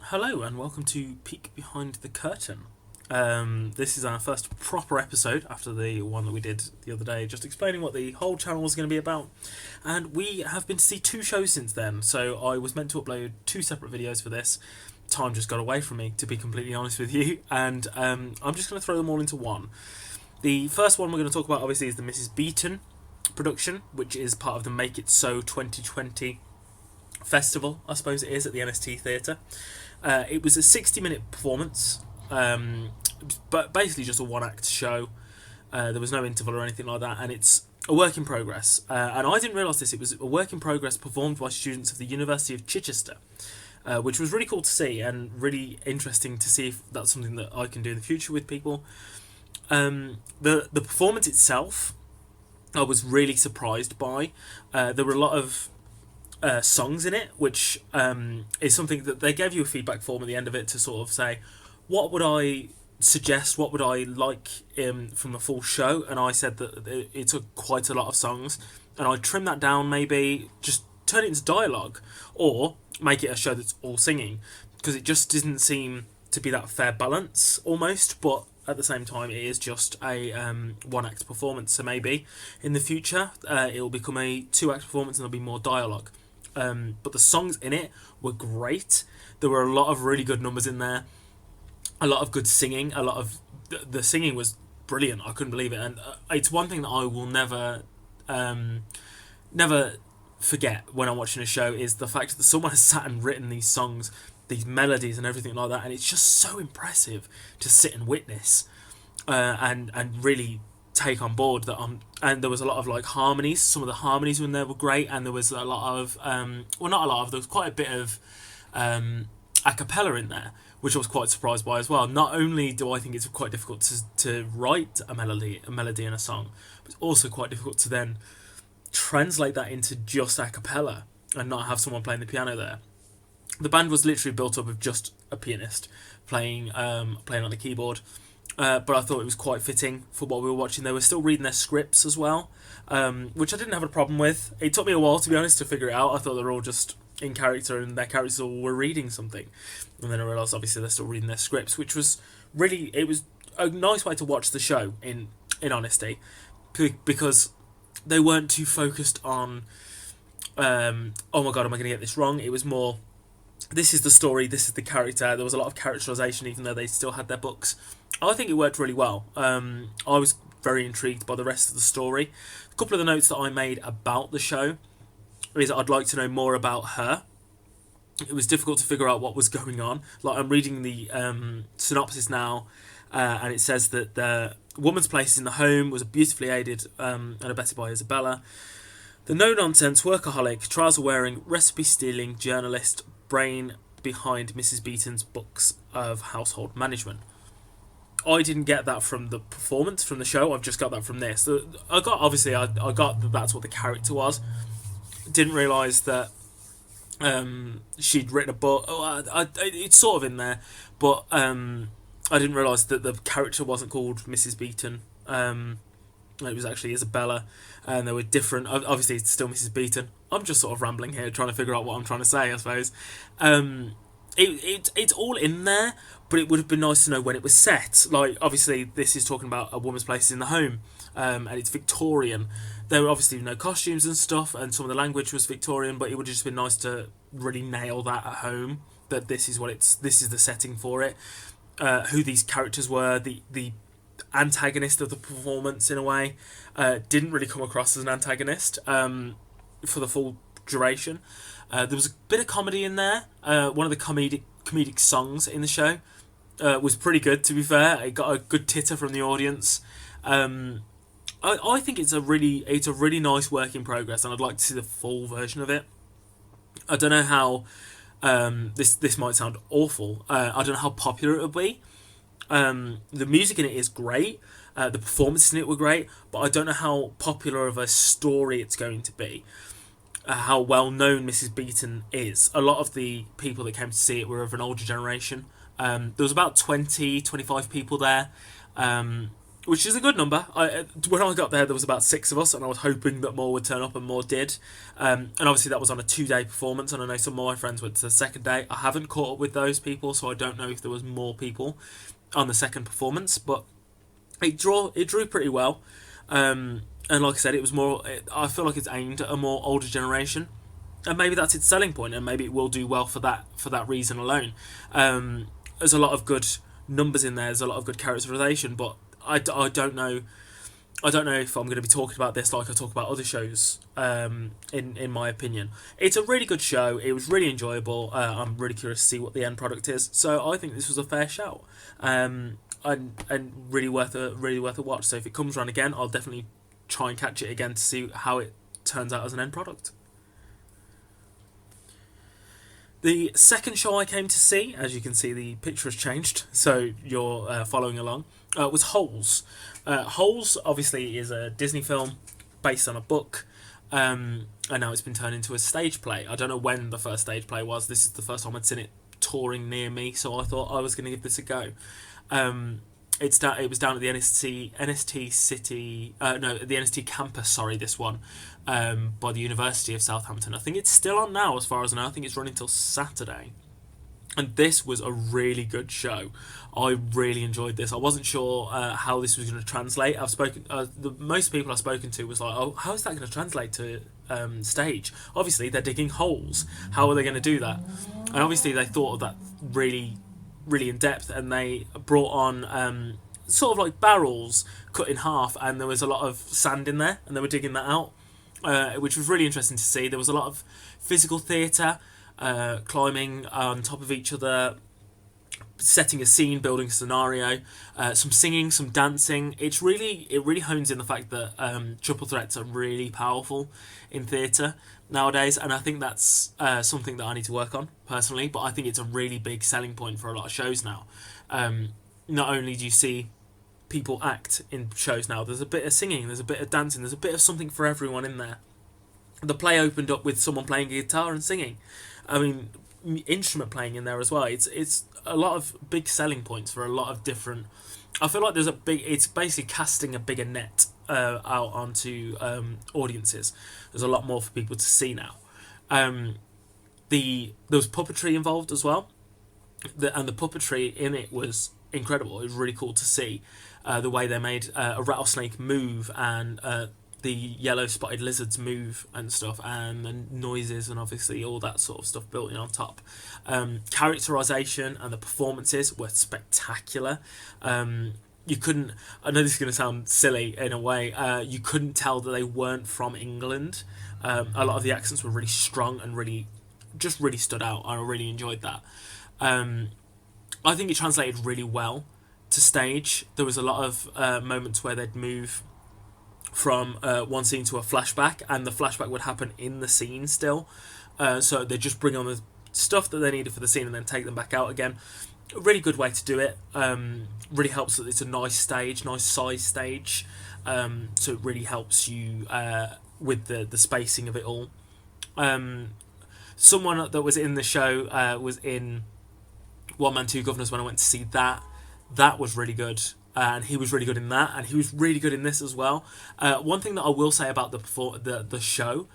Hello and welcome to Peek Behind the Curtain. This is our first proper episode after the one that we did the other day, just explaining what the whole channel was going to be about. And we have been to see two shows since then, so I was meant to upload two separate videos for this. Time just got away from me, to be completely honest with you, and I'm just going to throw them all into one. The first one we're going to talk about, obviously, is the Mrs. Beeton production, which is part of the Make It So 2020 festival, I suppose it is, at the NST Theatre. It was a 60-minute performance, but basically just a one-act show. There was no interval or anything like that, and it's a work in progress. And I didn't realise this. It was a work in progress performed by students of the University of Chichester, which was really cool to see and really interesting to see if that's something that I can do in the future with people. The performance itself, I was really surprised by. There were a lot of songs in it, which is something that they gave you a feedback form at the end of it to sort of say, what would I suggest, what would I like from a full show, and I said that it took quite a lot of songs, and I trimmed that down, maybe just turn it into dialogue, or make it a show that's all singing, because it just didn't seem to be that fair balance, almost, but at the same time it is just a one-act performance, so maybe in the future it will become a two-act performance and there'll be more dialogue. But the songs in it were great. There were a lot of really good numbers in there, a lot of good singing, a lot of the singing was brilliant. I couldn't believe it, and it's one thing that I will never forget when I'm watching a show is the fact that someone has sat and written these songs, these melodies and everything like that, and it's just so impressive to sit and witness and really take on board that. And there was a lot of like harmonies. Some of the harmonies in there were great, and there was a lot of well, not a lot of, there was quite a bit of a cappella in there, which I was quite surprised by as well. Not only do I think it's quite difficult to write a melody in a song, but it's also quite difficult to then translate that into just a cappella and not have someone playing the piano there. The band was literally built up of just a pianist playing on the keyboard. But I thought it was quite fitting for what we were watching. They were still reading their scripts as well, which I didn't have a problem with. It took me a while, to be honest, to figure it out. I thought they were all just in character and their characters all were reading something. And then I realised, obviously, they're still reading their scripts, which was really, it was a nice way to watch the show, in honesty, because they weren't too focused on, oh my god, am I going to get this wrong? It was more, this is the story, this is the character. There was a lot of characterisation, even though they still had their books. I think it worked really well. I was very intrigued by the rest of the story. A couple of the notes that I made about the show is I'd like to know more about her. It was difficult to figure out what was going on. Like, I'm reading the synopsis now, and it says that the woman's place in the home was beautifully aided and abetted by Isabella. The no-nonsense workaholic, trouser-wearing, recipe-stealing journalist brain behind Mrs. Beeton's books of household management. I didn't get that from the performance, from the show. I've just got that from this. I got that that's what the character was. Didn't realise that she'd written a book. It's sort of in there, but I didn't realise that the character wasn't called Mrs. Beeton. It was actually Isabella, and they were different. Obviously, it's still Mrs. Beeton. I'm just sort of rambling here, trying to figure out what I'm trying to say, I suppose. It's all in there, but it would have been nice to know when it was set. Like, obviously, this is talking about a woman's place in the home, and it's Victorian. There were obviously no costumes and stuff, and some of the language was Victorian, but it would have just been nice to really nail that at home, that this is the setting for it. Who these characters were, the antagonist of the performance, in a way, didn't really come across as an antagonist for the full duration. There was a bit of comedy in there. One of the comedic songs in the show was pretty good, to be fair. It got a good titter from the audience. I think it's a really nice work in progress, and I'd like to see the full version of it. I don't know how this might sound awful. I don't know how popular it will be. The music in it is great. The performances in it were great, but I don't know how popular of a story it's going to be. How well known Mrs. Beeton is. A lot of the people that came to see it were of an older generation. There was about 25 people there. which is a good number. When I got there, there was about 6 of us, and I was hoping that more would turn up, and more did. And obviously, that was on a 2-day performance, and I know some of my friends went to the second day. I haven't caught up with those people, so I don't know if there was more people on the second performance, but it drew pretty well. And like I said, it was more. I feel like it's aimed at a more older generation, and maybe that's its selling point, and maybe it will do well for that reason alone. There's a lot of good numbers in there. There's a lot of good characterization, but I don't know. I don't know if I'm going to be talking about this like I talk about other shows. In my opinion, it's a really good show. It was really enjoyable. I'm really curious to see what the end product is. So I think this was a fair shout. And really worth a watch. So if it comes around again, I'll definitely try and catch it again to see how it turns out as an end product. The second show I came to see, as you can see, the picture has changed, so you're following along, was Holes. Holes, obviously, is a Disney film based on a book, and now it's been turned into a stage play. I don't know when the first stage play was. This is the first time I'd seen it touring near me, so I thought I was going to give this a go. It was down at the NST City, no, the NST campus. Sorry, this one, by the University of Southampton. I think it's still on now, as far as I know. I think it's running till Saturday. And this was a really good show. I really enjoyed this. I wasn't sure how this was going to translate. Most people I've spoken to was like, "Oh, how is that going to translate to stage?" Obviously, they're digging holes. How are they going to do that? And obviously, they thought of that really in depth, and they brought on sort of like barrels cut in half, and there was a lot of sand in there, and they were digging that out, which was really interesting to see. There was a lot of physical theatre, climbing on top of each other, setting a scene, building a scenario, some singing, some dancing. It really hones in the fact that triple threats are really powerful in theatre nowadays, and I think that's something that I need to work on personally, but I think it's a really big selling point for a lot of shows now. Not only do you see people act in shows now, there's a bit of singing, there's a bit of dancing, there's a bit of something for everyone in there. The play opened up with someone playing guitar and singing. I mean, instrument playing in there as well. It's a lot of big selling points for a lot of different. I feel like it's basically casting a bigger net out onto audiences. There's a lot more for people to see now. There was puppetry involved as well, and the puppetry in it was incredible. It was really cool to see the way they made a rattlesnake move, and the yellow spotted lizards move and stuff, and the noises and obviously all that sort of stuff built in on top. Characterization and the performances were spectacular. You couldn't, I know this is going to sound silly in a way, you couldn't tell that they weren't from England. A lot of the accents were really strong and really stood out. I really enjoyed that. I think it translated really well to stage. There was a lot of moments where they'd move from one scene to a flashback, and the flashback would happen in the scene still. So they'd just bring on the stuff that they needed for the scene and then take them back out again. A really good way to do it. Really helps that it's a nice size stage. So it really helps you with the spacing of it all. Someone that was in the show was in One Man, Two Governors when I went to see that. That was really good. And he was really good in that, and he was really good in this as well. One thing that I will say about the show,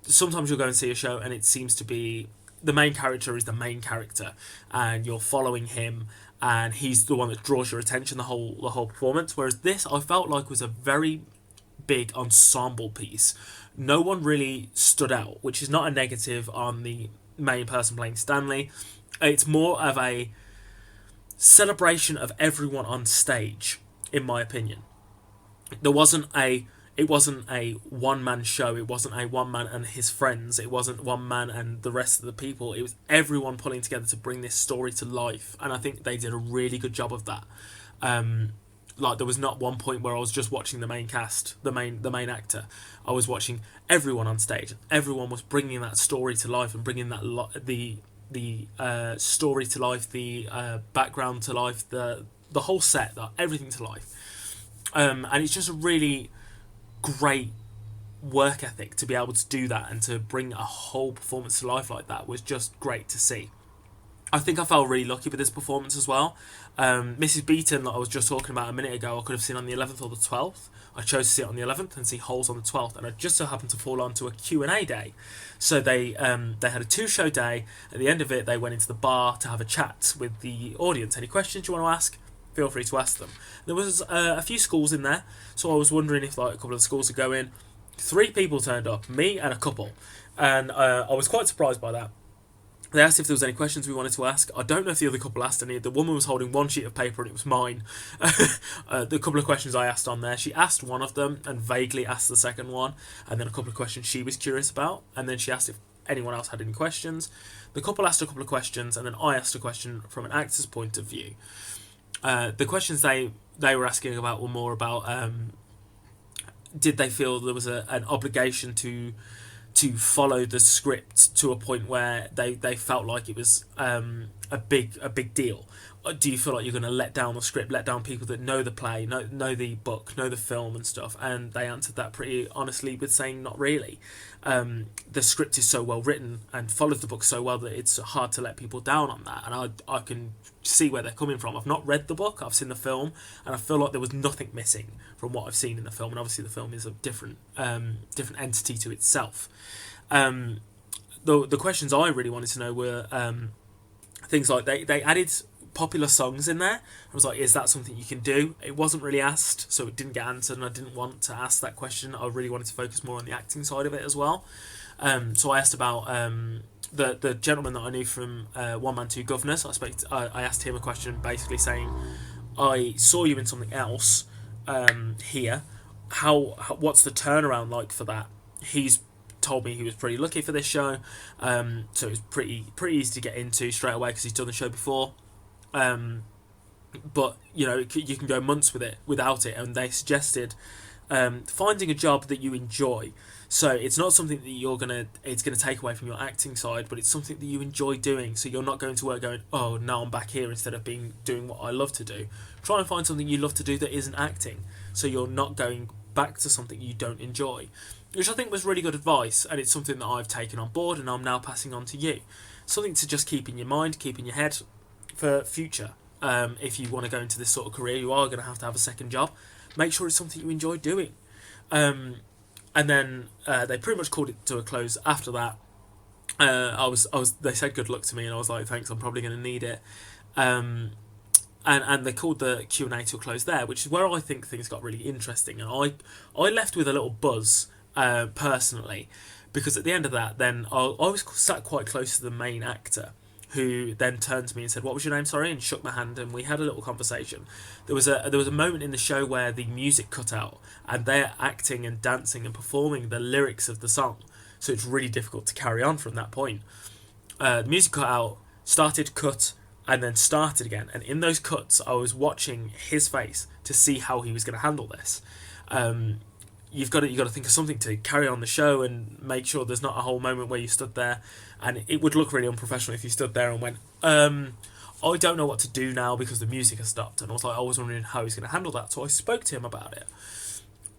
sometimes you'll go and see a show and it seems to be the main character is the main character, and you're following him, and he's the one that draws your attention the whole performance. Whereas this, I felt like, was a very big ensemble piece. No one really stood out, which is not a negative on the main person playing Stanley. It's more of a celebration of everyone on stage, in my opinion. It wasn't a one-man show. It wasn't a one man and his friends. It wasn't one man and the rest of the people. It was everyone pulling together to bring this story to life, and I think they did a really good job of that. Like, there was not one point where I was just watching the main cast, the main actor. I was watching everyone on stage. Everyone was bringing that story to life and bringing that the story to life, the background to life, the whole set, everything to life. And it's just a really great work ethic to be able to do that, and to bring a whole performance to life like that was just great to see. I think I felt really lucky with this performance as well. Mrs. Beeton, that I was just talking about a minute ago, I could have seen on the 11th or the 12th. I chose to see it on the 11th and see Holes on the 12th, and I just so happened to fall onto a Q&A day. So they had a 2-show day. At the end of it, they went into the bar to have a chat with the audience. Any questions you want to ask? Feel free to ask them. There was a few schools in there, so I was wondering if like a couple of the schools would go in. 3 people turned up, me and a couple, and I was quite surprised by that. They asked if there was any questions we wanted to ask. I don't know if the other couple asked any. The woman was holding one sheet of paper and it was mine. The couple of questions I asked on there, she asked one of them and vaguely asked the second one, and then a couple of questions she was curious about, and then she asked if anyone else had any questions. The couple asked a couple of questions, and then I asked a question from an actor's point of view. The questions they were asking about were more about did they feel there was an obligation to follow the script to a point where they felt like it was a big deal. Do you feel like you're going to let down the script, let down people that know the play, know the book, know the film and stuff? And they answered that pretty honestly with saying not really. The script is so well written and follows the book so well that it's hard to let people down on that. And I can see where they're coming from. I've not read the book, I've seen the film, and I feel like there was nothing missing from what I've seen in the film. And obviously the film is a different entity to itself. The questions I really wanted to know were things like they added popular songs in there. I was like, is that something you can do? It wasn't really asked, so it didn't get answered, and I didn't want to ask that question. I really wanted to focus more on the acting side of it as well. So I asked about the gentleman that I knew from One Man Two Governors. I asked him a question basically saying, I saw you in something else here. What's the turnaround like for that? He's told me he was pretty lucky for this show, so it was pretty easy to get into straight away because he's done the show before. But you know, you can go months without it, and they suggested finding a job that you enjoy. So it's not something that it's gonna take away from your acting side, but it's something that you enjoy doing. So you're not going to work going, oh, now I'm back here instead of doing what I love to do. Try and find something you love to do that isn't acting, so you're not going back to something you don't enjoy, which I think was really good advice, and it's something that I've taken on board and I'm now passing on to you. Something to just keep in your mind, keep in your head for future. If you want to go into this sort of career, you are going to have a second job. Make sure it's something you enjoy doing. And then they pretty much called it to a close after that. They said good luck to me, and I was like, thanks, I'm probably going to need it. And they called the Q&A to a close there, which is where I think things got really interesting. And I left with a little buzz, personally, because at the end of that, then I was sat quite close to the main actor, who then turned to me and said, what was your name, sorry, and shook my hand, and we had a little conversation. There was a moment in the show where the music cut out, and they're acting and dancing and performing the lyrics of the song, so it's really difficult to carry on from that point. The music cut out, started, cut, and then started again, and in those cuts I was watching his face to see how he was going to handle this. You've got to think of something to carry on the show and make sure there's not a whole moment where you stood there, and it would look really unprofessional if you stood there and went, I don't know what to do now because the music has stopped. And I was wondering how he's going to handle that, so I spoke to him about it.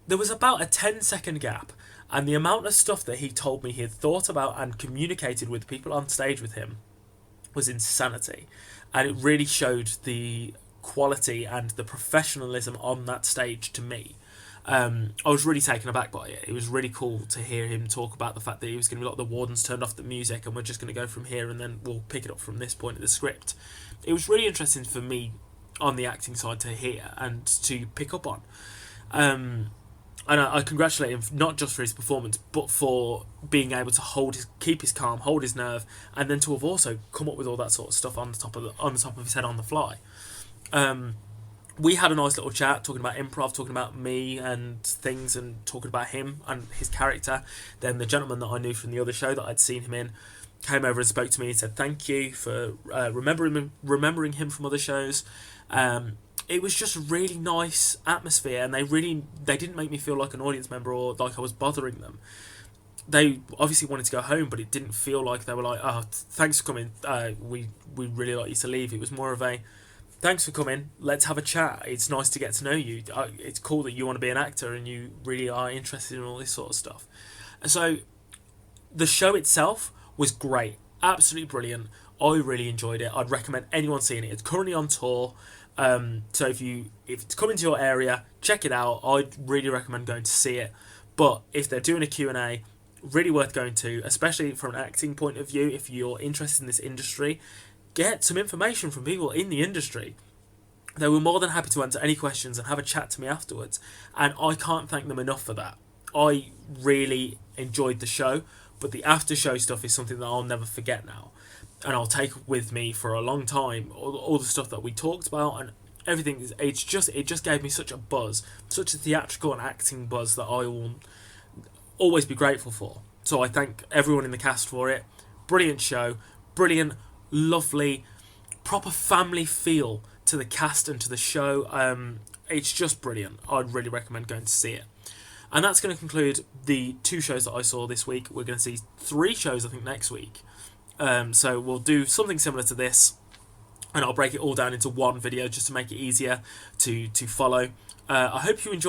There was about a 10-second gap, and the amount of stuff that he told me he had thought about and communicated with people on stage with him was insanity, and it really showed the quality and the professionalism on that stage to me. I was really taken aback by it. It was really cool to hear him talk about the fact that he was going to be like, the warden's turned off the music and we're just going to go from here and then we'll pick it up from this point of the script. It was really interesting for me on the acting side to hear and to pick up on. And I congratulate him not just for his performance, but for being able to keep his calm, hold his nerve, and then to have also come up with all that sort of stuff on the top of his head on the fly. We had a nice little chat talking about improv, talking about me and things, and talking about him and his character. Then the gentleman that I knew from the other show that I'd seen him in came over and spoke to me and said thank you for remembering him from other shows. It was just a really nice atmosphere, and they didn't make me feel like an audience member or like I was bothering them. They obviously wanted to go home, but it didn't feel like they were like, oh, thanks for coming, we really like you to leave. It was more of a, thanks for coming, let's have a chat, it's nice to get to know you, it's cool that you want to be an actor and you really are interested in all this sort of stuff. And so the show itself was great, absolutely brilliant. I really enjoyed it. I'd recommend anyone seeing it. It's currently on tour. So if it's coming to your area, check it out. I'd really recommend going to see it. But if they're doing a Q&A, really worth going to, especially from an acting point of view. If you're interested in this industry, get some information from people in the industry. They were more than happy to answer any questions and have a chat to me afterwards, and I can't thank them enough for that. I really enjoyed the show, but the after show stuff is something that I'll never forget now, and I'll take with me for a long time. All the stuff that we talked about and everything. It just gave me such a buzz, such a theatrical and acting buzz that I will always be grateful for. So I thank everyone in the cast for it. Brilliant show, brilliant, lovely, proper family feel to the cast and to the show. It's just brilliant. I'd really recommend going to see it. And that's going to conclude the 2 shows that I saw this week. We're going to see 3 shows, I think, next week. So we'll do something similar to this, and I'll break it all down into one video just to make it easier to follow. I hope you enjoyed